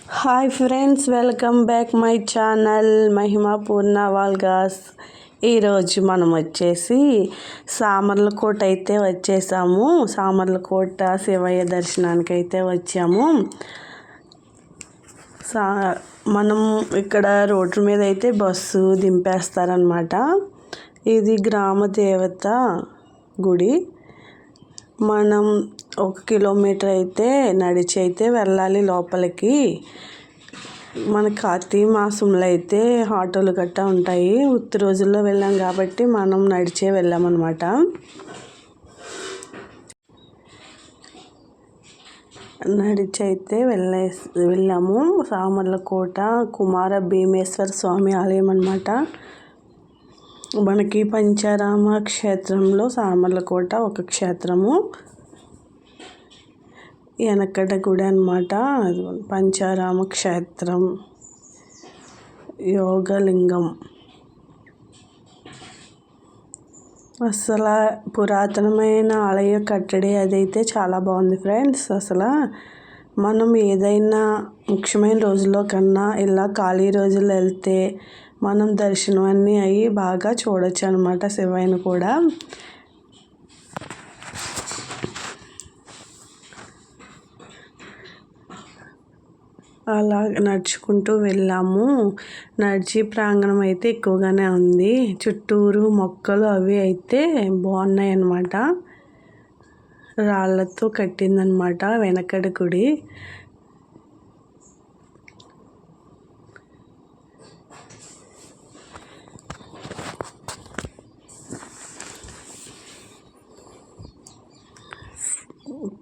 Hi friends, welcome back my channel Mahima Purna vlogs. ఈరోజు మనం వచ్చేసి సామర్లకోట అయితే వచ్చేసాము. సామర్లకోట శివయ్య దర్శనానికి అయితే వచ్చాము. మనం ఇక్కడ రోడ్డు మీద అయితే బస్సు దింపేస్తారనమాట. ఇది గ్రామ దేవత గుడి. మనం 1 కిలోమీటర్ అయితే నడిచి అయితే వెళ్ళాలి లోపలికి. మన కార్తీక మాసంలో అయితే ఆటోలు గట్టా ఉంటాయి. ఉత్తి రోజుల్లో వెళ్ళాం కాబట్టి మనం నడిచే వెళ్ళామన్నమాట. నడిచి అయితే వెళ్ళాము. సామర్లకోట కుమార భీమేశ్వర స్వామి ఆలయం అన్నమాట. మనకి పంచారామ క్షేత్రంలో సామర్లకోట ఒక క్షేత్రము, వెనకట గుడి అన్నమాట. పంచారామ క్షేత్రం, యోగలింగం. అసలు పురాతనమైన ఆలయ కట్టడి అదైతే చాలా బాగుంది ఫ్రెండ్స్. అసలు మనం ఏదైనా ముఖ్యమైన రోజుల్లో కన్నా ఇలా ఖాళీ రోజుల్లో వెళ్తే మనం దర్శనం అన్నీ అయ్యి బాగా చూడొచ్చు అనమాట శివయ్యను కూడా. అలా నడుచుకుంటూ వెళ్ళాము. నడిచి ప్రాంగణం అయితే ఎక్కువగానే ఉంది. చుట్టూరు మొక్కలు అవి అయితే బాగున్నాయి అన్నమాట. రాళ్ళతో కట్టిందనమాట వెనకటి గుడి.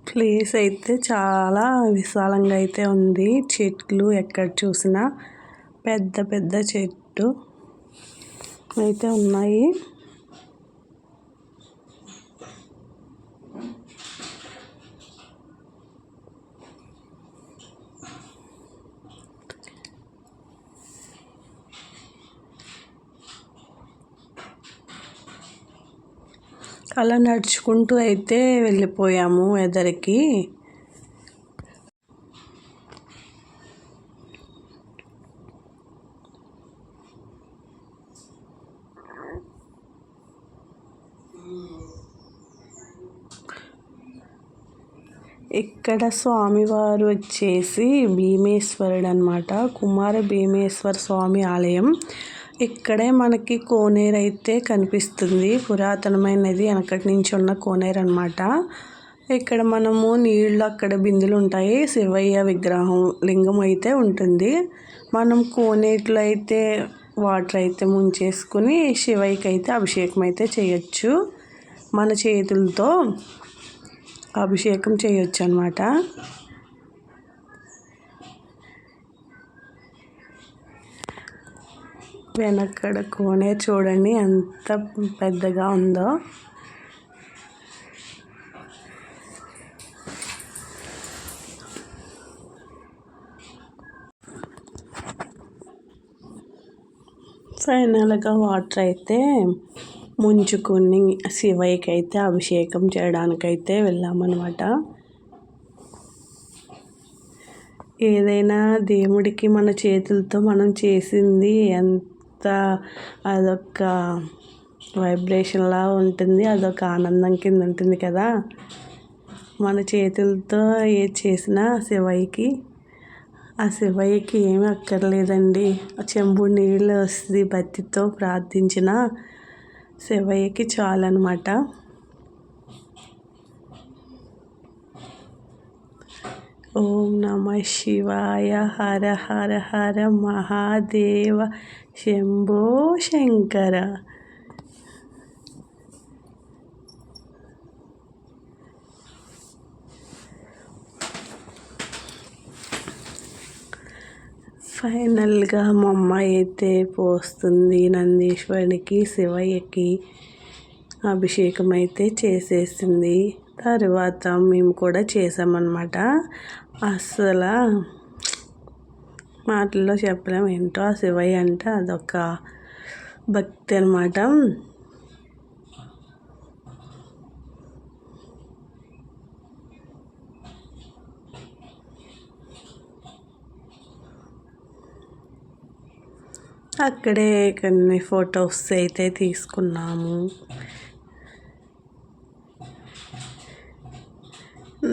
ప్లేస్ అయితే చాలా విశాలంగా అయితే ఉంది. చెట్లు ఎక్కడ చూసినా పెద్ద పెద్ద చెట్టు అయితే ఉన్నాయి. అలా నడుచుకుంటూ అయితే వెళ్ళిపోయాము ఎదరికి. ఇక్కడ స్వామివారు వచ్చేసి భీమేశ్వరుడు అనమాట. కుమార భీమేశ్వర స్వామి ఆలయం. ఇక్కడే మనకి కోనేరు అయితే కనిపిస్తుంది. పురాతనమైనది, వెనకటి నుంచి ఉన్న కోనేరు అనమాట. ఇక్కడ మనము నీళ్ళు అక్కడ బిందులు ఉంటాయి. శివయ్య విగ్రహం లింగం అయితే ఉంటుంది. మనం కోనేటిలో అయితే వాటర్ అయితే ముంచేసుకుని శివయ్యకి అయితే అభిషేకం అయితే చేయొచ్చు. మన చేతులతో అభిషేకం చేయొచ్చు అన్నమాట. వెనకడ కోనేరు చూడండి ఎంత పెద్దగా ఉందో. ఫైనల్గా వాటర్ అయితే ముంచుకొని శివయ్యకి అయితే అభిషేకం చేయడానికైతే వెళ్ళామన్నమాట. ఏదైనా దేవుడికి మన చేతులతో మనం చేసింది ఎంత అదొక వైబ్రేషన్లా ఉంటుంది. అదొక ఆనందం కింద ఉంటుంది కదా. మన చేతులతో ఏది చేసినా శివయ్యకి, ఆ శివయ్యకి ఏమీ అక్కర్లేదండి. చెంబు నీళ్ళు వస్తుంది, భక్తితో ప్రార్థించిన శివయ్యకి చాలన్నమాట. ఓం నమ శివాయ. హర హర హర మహాదేవ శంభో శంకర. ఫైనల్గా మా అమ్మాయి అయితే పోస్తుంది నందీశ్వరునికి, శివయ్యకి అభిషేకం అయితే చేసేసింది. తర్వాత మేము కూడా చేసామన్నమాట. అసలు మాటల్లో చెప్పలేము. ఏంటో ఆ శివయ్య అంటే అదొక భక్తి అన్నమాట. అక్కడే కొన్ని ఫొటోస్ అయితే తీసుకున్నాము.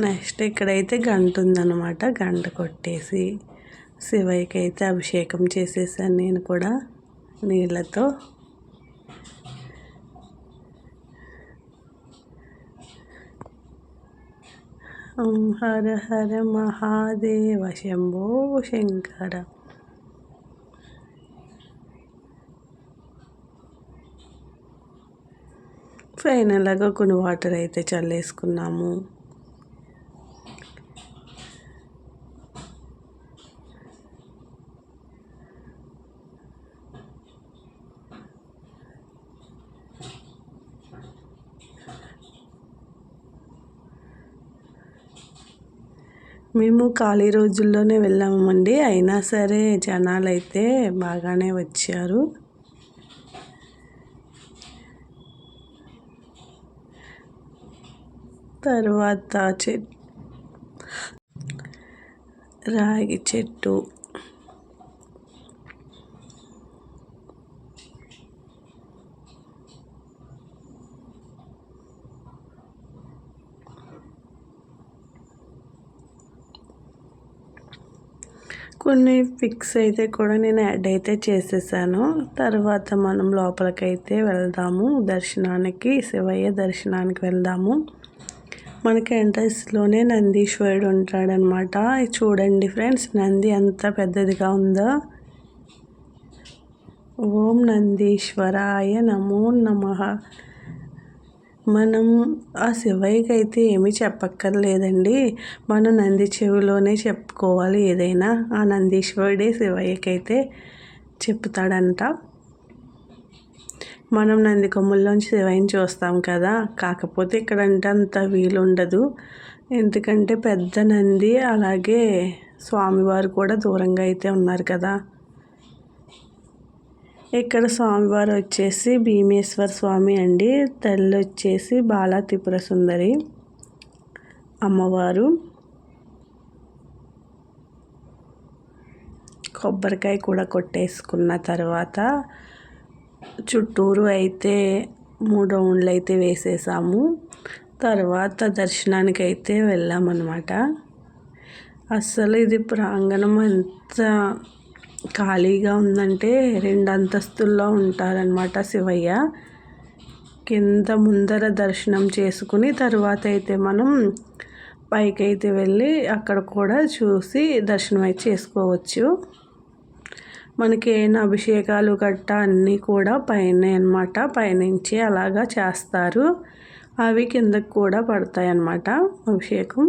నెక్స్ట్ ఇక్కడైతే గంట ఉందన్నమాట. గంట కొట్టేసి శివయ్యకి అయితే అభిషేకం చేసేసాను నేను కూడా నీళ్ళతో. హర హర మహాదేవ శంభో శంకర. ఫైనల్గా కొన్ని వాటర్ అయితే చల్లేసుకున్నాము. మేము ఖాళీ రోజుల్లోనే వెళ్ళామండి. అయినా సరే జనాలు అయితే బాగానే వచ్చారు. తర్వాత రాగి చెట్టు, కొన్ని పిక్స్ అయితే కూడా నేను యాడ్ అయితే చేసేసాను. తర్వాత మనం లోపలికైతే వెళ్దాము, దర్శనానికి, శివయ్య దర్శనానికి వెళ్దాము. మనకి ఎంట్రన్స్లోనే నందీశ్వరుడు ఉంటాడనమాట. చూడండి ఫ్రెండ్స్, నంది ఎంత పెద్దదిగా ఉందో. ఓం నందీశ్వరాయ నమో నమః. మనం ఆ శివయ్యకి అయితే ఏమీ చెప్పక్కర్లేదండి, మనం నంది చెవిలోనే చెప్పుకోవాలి ఏదైనా. ఆ నందీశ్వరుడే శివయ్యకి అయితే చెప్తాడంట. మనం నంది కొమ్ముల్లోంచి శివయ్యని చూస్తాం కదా, కాకపోతే ఇక్కడంటే అంత వీలుండదు, ఎందుకంటే పెద్ద నంది, అలాగే స్వామివారు కూడా దూరంగా అయితే ఉన్నారు కదా. ఇక్కడ స్వామివారు వచ్చేసి భీమేశ్వర స్వామి అండి. తల్లి వచ్చేసి బాలా త్రిపుర సుందరి అమ్మవారు. కొబ్బరికాయ కూడా కొట్టేసుకున్న తర్వాత చుట్టూరు అయితే 3 రౌండ్లు అయితే వేసేసాము. తర్వాత దర్శనానికి అయితే వెళ్ళామన్నమాట. అస్సలు ఇది ప్రాంగణం ఎంత ఖాళీగా ఉందంటే 2 అంతస్తుల్లో ఉంటారనమాట శివయ్య. కింద ముందర దర్శనం చేసుకుని తర్వాత అయితే మనం పైకి అయితే వెళ్ళి అక్కడ కూడా చూసి దర్శనం అయితే చేసుకోవచ్చు. మనకి ఏమైనా అభిషేకాలు గట్టా అన్నీ కూడా పైన అన్నమాట, పైనుంచి అలాగా చేస్తారు. అవి కిందకు కూడా పడతాయి అన్నమాట అభిషేకం.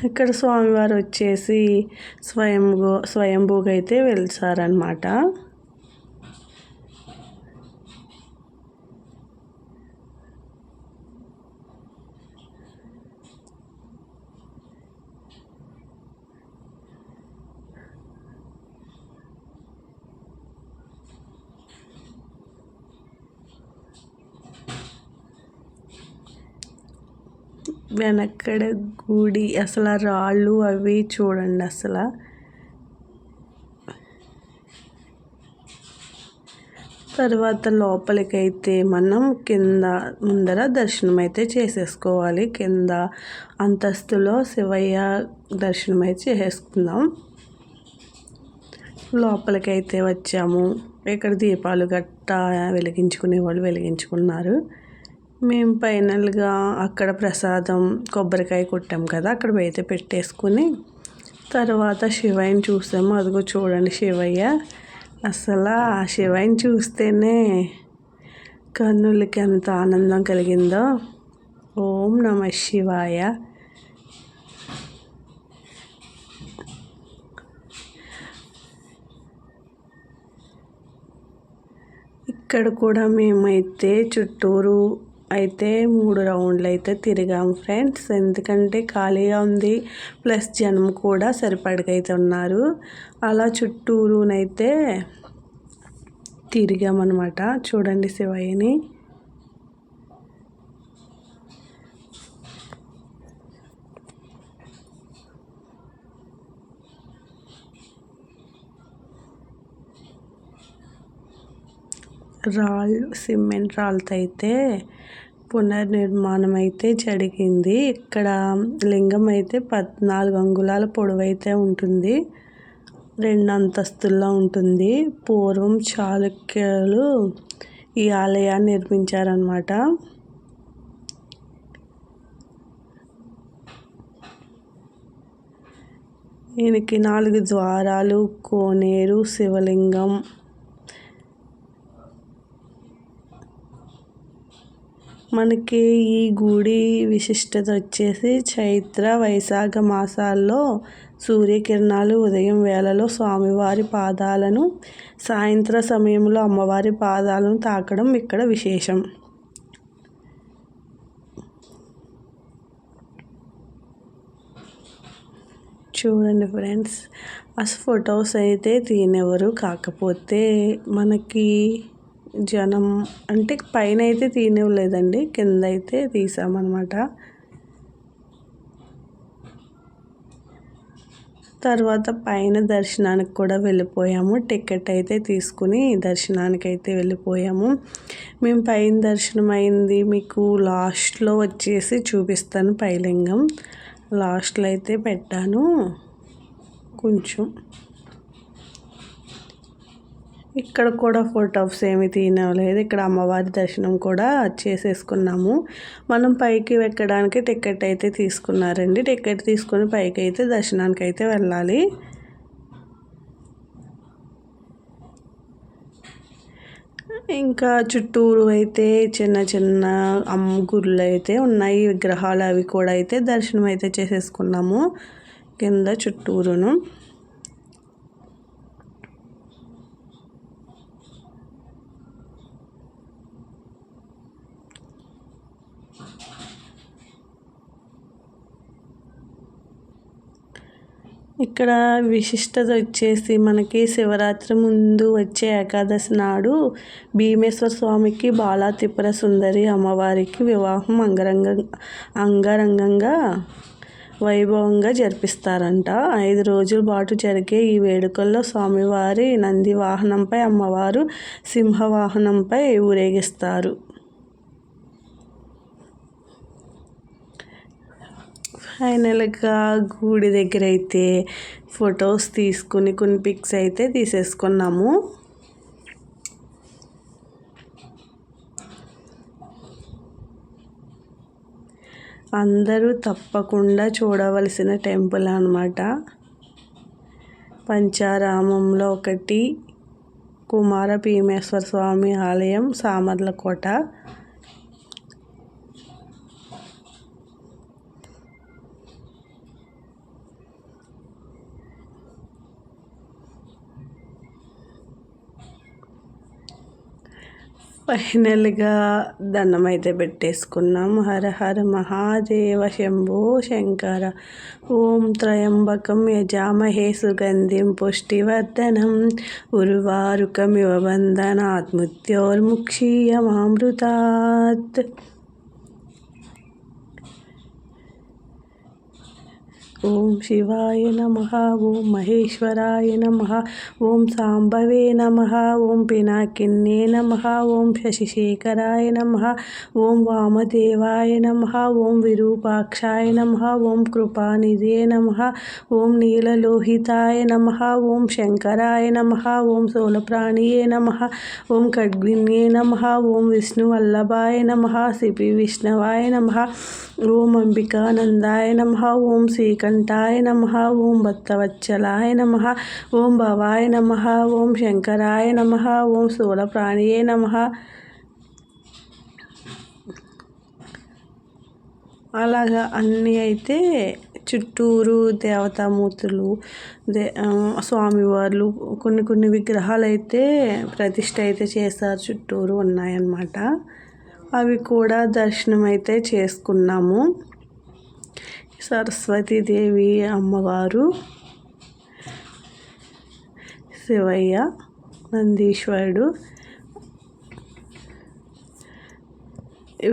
ఇక్కడ స్వామివారు వచ్చేసి స్వయంభూగా అయితే వెళ్తారనమాట. వెనక్కడ గుడి అసలు రాళ్ళు అవి చూడండి అసలు. తర్వాత లోపలికైతే మనం కింద ముందర దర్శనం అయితే చేసేసుకోవాలి. కింద అంతస్తులో శివయ్య దర్శనం అయితే చేసేసుకుందాం. లోపలికైతే వచ్చాము. ఇక్కడ దీపాలు గట్టా వెలిగించుకునే వాళ్ళు వెలిగించుకున్నారు. మేము ఫైనల్గా అక్కడ ప్రసాదం కొబ్బరికాయ కొట్టాం కదా, అక్కడ అయితే పెట్టేసుకుని తర్వాత శివయ్యని చూసాము. అదిగో చూడండి శివయ్య. అసలు ఆ శివయ్యని చూస్తేనే కన్నులకి ఎంత ఆనందం కలిగిందో. ఓం నమః శివాయ. ఇక్కడ కూడా మేమైతే చుట్టూరు అయితే 3 రౌండ్లు అయితే తిరిగాము ఫ్రెండ్స్. ఎందుకంటే ఖాళీగా ఉంది, ప్లస్ జనం కూడా సరిపడకైతే ఉన్నారు. అలా చుట్టూరునైతే తిరిగామన్నమాట. చూడండి శివయ్యని. సిమెంట్ రాళ్ళతో అయితే పునర్నిర్మాణం అయితే జరిగింది. ఇక్కడ లింగం అయితే 14 అంగుళాల పొడవైతే ఉంటుంది. 2 అంతస్తుల్లో ఉంటుంది. పూర్వం చాళుక్యులు ఈ ఆలయాన్ని నిర్మించారన్నమాట. దీనికి 4 ద్వారాలు, కోనేరు, శివలింగం, మనకి ఈ గుడి విశిష్టత వచ్చేసి చైత్ర వైశాఖ మాసాల్లో సూర్యకిరణాలు ఉదయం వేళలో స్వామివారి పాదాలను, సాయంత్ర సమయంలో అమ్మవారి పాదాలను తాకడం ఇక్కడ విశేషం. చూడండి ఫ్రెండ్స్, అసలు ఫొటోస్ అయితే తీయనివ్వరు. కాకపోతే మనకి జనం అంటే పైన అయితే తీయనివ్వలేదండి, కింద అయితే తీసామన్నమాట. తర్వాత పైన దర్శనానికి కూడా వెళ్ళిపోయాము. టికెట్ అయితే తీసుకుని దర్శనానికి అయితే వెళ్ళిపోయాము. మేము పైన దర్శనం అయింది మీకు లాస్ట్లో వచ్చేసి చూపిస్తాను. పైలింగం లాస్ట్లో అయితే పెట్టాను. కొంచెం ఇక్కడ కూడా ఫొటోస్ ఏమి తీయలేదు. ఇక్కడ అమ్మవారి దర్శనం కూడా చేసేసుకున్నాము. మనం పైకి ఎక్కడానికి టికెట్ అయితే తీసుకున్నారండి. టికెట్ తీసుకొని పైకి అయితే దర్శనానికి అయితే వెళ్ళాలి. ఇంకా చుట్టూరు అయితే చిన్న చిన్న గుళ్ళు అయితే ఉన్నాయి, విగ్రహాలు. అవి కూడా అయితే దర్శనం అయితే చేసేసుకున్నాము కింద చుట్టూరును. ఇక్కడ విశిష్టత వచ్చేసి మనకి శివరాత్రి ముందు వచ్చే ఏకాదశి నాడు భీమేశ్వర స్వామికి బాలా త్రిపుర సుందరి అమ్మవారికి వివాహం అంగరంగంగా వైభవంగా జరిపిస్తారంట. 5 రోజుల పాటు జరిగే ఈ వేడుకల్లో స్వామివారి నంది వాహనంపై, అమ్మవారు సింహవాహనంపై ఊరేగిస్తారు. ఫైనల్గా గుడి దగ్గర అయితే ఫొటోస్ తీసుకుని కొన్ని పిక్స్ అయితే తీసేసుకున్నాము. అందరూ తప్పకుండా చూడవలసిన టెంపుల్ అన్నమాట. పంచారామంలో ఒకటి కుమార భీమేశ్వర స్వామి ఆలయం, సామర్లకోట. ఫైనల్గా దండం అయితే పెట్టేసుకున్నాం. హర హర మహాదేవ శంభో శంకర. ఓం త్రయంబకం యజామహే సుగంధిం పుష్టివర్ధనం ఉర్వారుకమివ బంధనాత్ మృత్యోర్ముక్షీయమామృతాత్. ఓం శివాయ నమః, ఓం మహేశ్వరాయ నమః, ఓం సాంబవే నమః, ఓం పినాకిన్నే నమః, ఓం శశిశేఖరాయ నమః, ఓం వామదేవాయ నమః, ఓం విరూపాక్షాయ నమః, ఓం కృపానిధే నమః, ఓం నీలలోహితాయ నమః, ఓం శంకరాయ నమః, ఓం శూలప్రాణియే నమః, ఓం ఖడ్గిన్యే నమః, ఓం విష్ణువల్లభాయ నమః, శ్రీ విష్ణవాయ నమః, ఓం అంబికానందాయ నమః, ఓం శ్రీకంఠాయ నమః, ఓం భక్తవత్సలాయ నమః, ఓం భవాయ నమః, ఓం శంకరాయ నమః, ఓం శూలప్రాణియే నమః. అలాగా అన్నీ అయితే చుట్టూరు దేవతామూర్తులు, స్వామివార్లు, కొన్ని విగ్రహాలు అయితే ప్రతిష్ఠ అయితే చేశారు, చుట్టూరు ఉన్నాయన్నమాట. అవి కూడా దర్శనం అయితే చేసుకున్నాము. సరస్వతీదేవి అమ్మవారు, శివయ్య, నందీశ్వరుడు,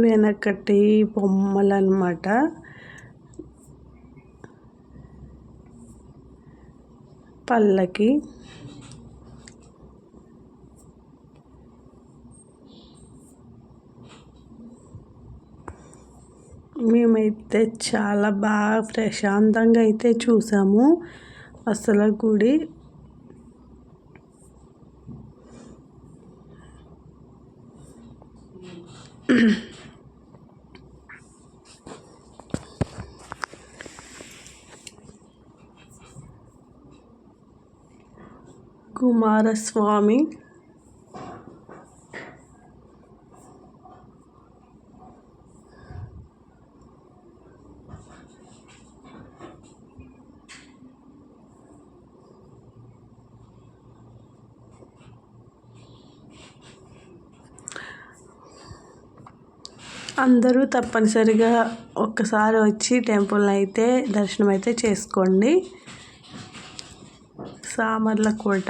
వెనకటి బొమ్మలు అన్నమాట. పల్లకి, అయితే చాలా బాగా ప్రశాంతంగా అయితే చూసాము అసలు గుడి. కుమారస్వామి అందరూ తప్పనిసరిగా ఒక్కసారి వచ్చి టెంపుల్ని అయితే దర్శనం అయితే చేసుకోండి. సామర్లకోట.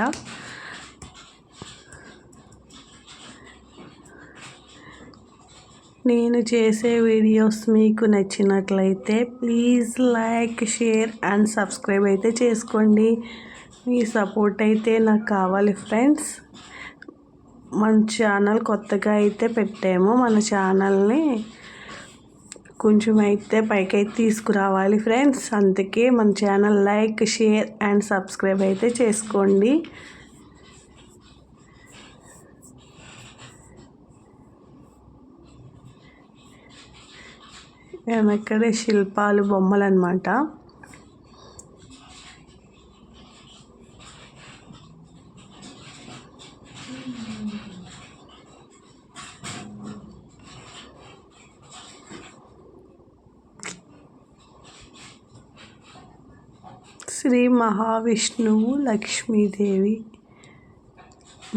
నేను చేసే వీడియోస్ మీకు నచ్చినట్లయితే please like, share and subscribe అయితే చేసుకోండి. మీ సపోర్ట్ అయితే నాకు కావాలి ఫ్రెండ్స్. మన ఛానల్ కొత్తగా అయితే పెట్టాము. మన ఛానల్ని కొంచెం అయితే పైకైతే తీసుకురావాలి ఫ్రెండ్స్. అందుకే మన channel like, share and subscribe అయితే చేసుకోండి. వెనకడే శిల్పాలు, బొమ్మలు అన్నమాట. శ్రీ మహావిష్ణువు, లక్ష్మీదేవి.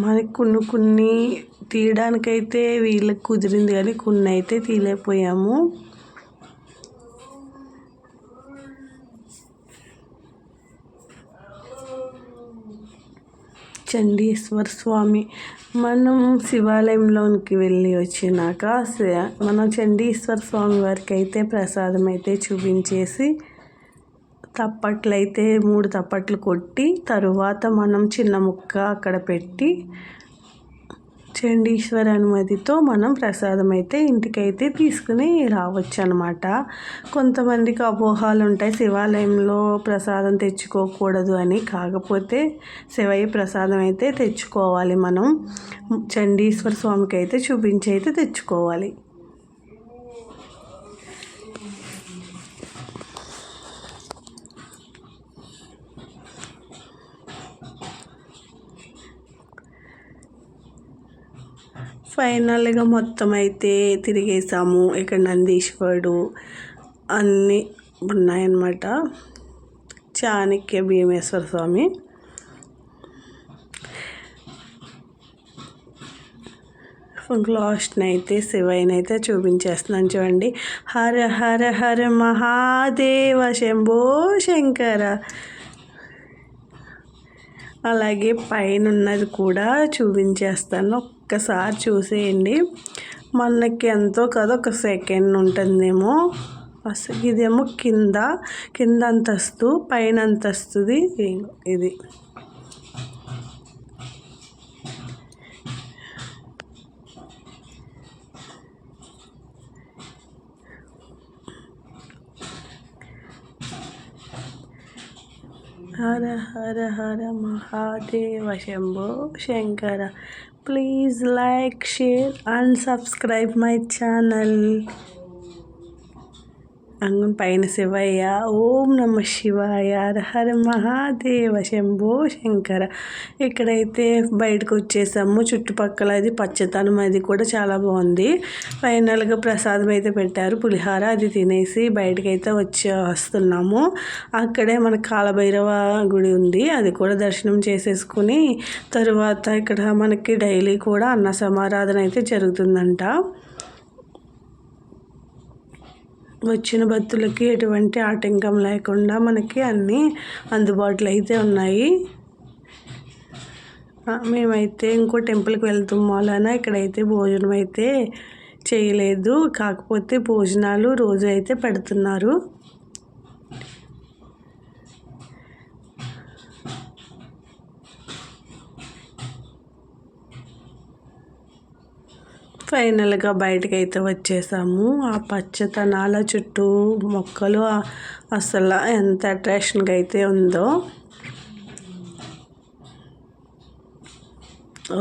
మనకి కొన్ని తీయడానికైతే వీళ్ళకి కుదిరింది, కానీ కొన్ని అయితే తీయలేకపోయాము. చండీశ్వర స్వామి. మనం శివాలయంలోనికి వెళ్ళి వచ్చినాక మనం చండీశ్వర స్వామి వారికి అయితే ప్రసాదం అయితే చూపించేసి తప్పట్లు అయితే 3 తప్పట్లు కొట్టి తరువాత మనం చిన్న ముక్క అక్కడ పెట్టి చండీశ్వర అనుమతితో మనం ప్రసాదం అయితే ఇంటికైతే తీసుకుని రావచ్చు అన్నమాట. కొంతమందికి అపోహాలు ఉంటాయి శివాలయంలో ప్రసాదం తెచ్చుకోకూడదు అని. కాకపోతే శివయ్య ప్రసాదం అయితే తెచ్చుకోవాలి. మనం చండీశ్వర స్వామికి అయితే చూపించి అయితే తెచ్చుకోవాలి. ఫైనల్గా మొత్తం అయితే తిరిగేసాము. ఇక్కడ నందీశ్వరుడు అన్నీ ఉన్నాయన్నమాట. చాణక్య భీమేశ్వర స్వామి. లాస్ట్ని అయితే శివయ్యని అయితే చూపించేస్తున్నాను చూడండి. హర హర హర మహాదేవ శంభో శంకర. అలాగే పైన ఉన్నది కూడా చూపించేస్తాను, ఒక్కసారి చూసేయండి. మనకి ఎంతో కాదు, 1 సెకండ్ ఉంటుందేమో. అసలు ఇదేమో కింద అంతస్తు, పైన అంతస్తుది ఇది. Hara Hara Hara Mahadeva Shambho Shankara. Please like, share and subscribe my channel. అంగన్ పైన శివయ్య, ఓం నమ శివాయ, హర హర మహాదేవ శంభో శంకర. ఇక్కడైతే బయటకు వచ్చేసాము. చుట్టుపక్కల అది పచ్చదనం అది కూడా చాలా బాగుంది. ఫైనల్గా ప్రసాదం అయితే పెట్టారు, పులిహార. అది తినేసి బయటకైతే వస్తున్నాము. అక్కడే మన కాలభైరవ గుడి ఉంది, అది కూడా దర్శనం చేసేసుకుని తరువాత ఇక్కడ మనకి డైలీ కూడా అన్న సమారాధన అయితే జరుగుతుందంట. వచ్చిన భక్తులకి ఎటువంటి ఆటంకం లేకుండా మనకి అన్నీ అందుబాటులో అయితే ఉన్నాయి. మేమైతే ఇంకో టెంపుల్కి వెళ్తాం వలన ఇక్కడైతే భోజనం అయితే చేయలేదు. కాకపోతే భోజనాలు రోజు అయితే పెడుతున్నారు. ఫైనల్గా బయటకు అయితే వచ్చేసాము. ఆ పచ్చదనాల చుట్టూ మొక్కలు అసలు ఎంత అట్రాక్షన్గా అయితే ఉందో.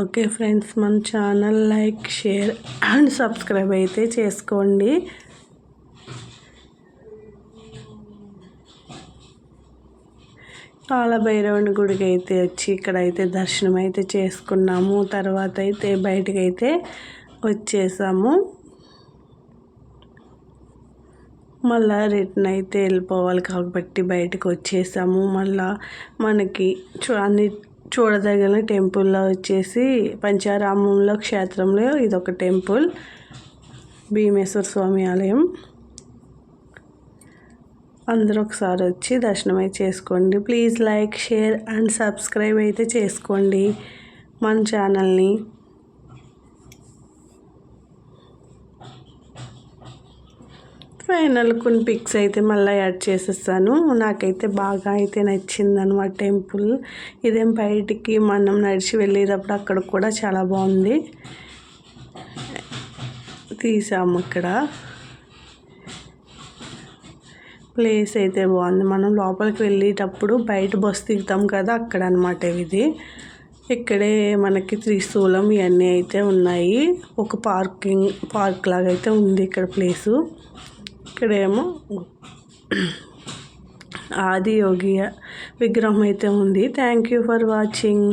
ఓకే ఫ్రెండ్స్, మన channel like, share and subscribe అయితే చేసుకోండి. కాలభైరవుని గుడికి అయితే వచ్చి ఇక్కడైతే దర్శనం అయితే చేసుకున్నాము. తర్వాత అయితే బయటకైతే వచ్చేసాము. మళ్ళా రిటర్న్ అయితే వెళ్ళిపోవాలి కాబట్టి బయటకు వచ్చేసాము. మళ్ళా మనకి అన్ని చూడదగిన టెంపుల్లో వచ్చేసి పంచారామంలో క్షేత్రంలో ఇదొక టెంపుల్, భీమేశ్వర స్వామి ఆలయం. అందరూ ఒకసారి వచ్చి దర్శనం అయితే చేసుకోండి. Please like, share and subscribe అయితే చేసుకోండి మన ఛానల్ని. ఫైనల్ కొన్ని పిక్స్ అయితే మళ్ళీ యాడ్ చేసేస్తాను. నాకైతే బాగా అయితే నచ్చిందనమాట టెంపుల్. ఇదేం బయటికి మనం నడిచి వెళ్ళేటప్పుడు అక్కడ కూడా చాలా బాగుంది, తీసాము. అక్కడ ప్లేస్ అయితే బాగుంది. మనం లోపలికి వెళ్ళేటప్పుడు బయట బస్సు దిగుతాం కదా, అక్కడ అనమాట ఇది. ఇక్కడే మనకి త్రిశూలం ఇవన్నీ అయితే ఉన్నాయి. ఒక పార్క్ లాగా అయితే ఉంది ఇక్కడ ప్లేసు. ఇక్కడేమో ఆదియోగి విగ్రహం అయితే ఉంది. Thank you for watching.